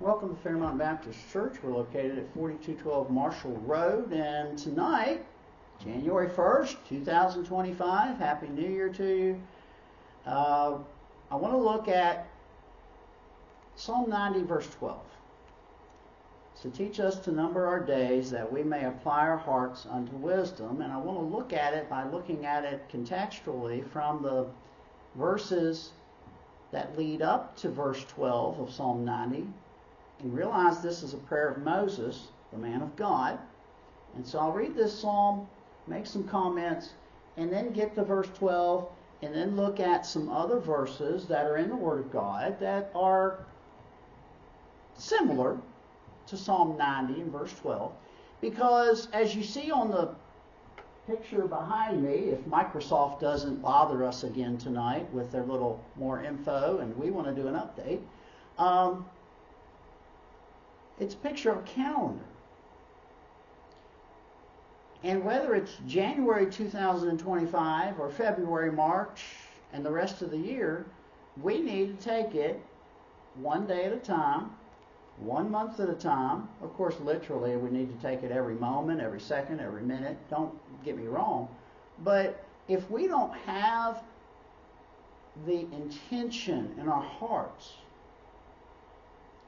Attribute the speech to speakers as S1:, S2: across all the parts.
S1: Welcome to Fairmont Baptist Church. We're located at 4212 Marshall Road, and tonight, January 1st, 2025, Happy New Year to you. I want to look at Psalm 90, verse 12. So teach us to number our days that we may apply our hearts unto wisdom. And I want to look at it by looking at it contextually from the verses that lead up to verse 12 of Psalm 90. And realize this is a prayer of Moses, the man of God. And so I'll read this psalm, make some comments, and then get to verse 12, and then look at some other verses that are in the Word of God that are similar to Psalm 90 and verse 12. Because as you see on the picture behind me, if Microsoft doesn't bother us again tonight with their little more info and we want to do an update, it's a picture of a calendar. And whether it's January 2025 or February, March, and the rest of the year, we need to take it one day at a time, 1 month at a time. Of course, literally, we need to take it every moment, every second, every minute. Don't get me wrong. But if we don't have the intention in our hearts,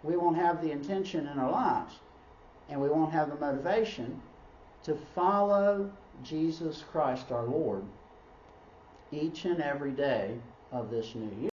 S1: we won't have the intention in our lives, and we won't have the motivation to follow Jesus Christ our Lord each and every day of this new year.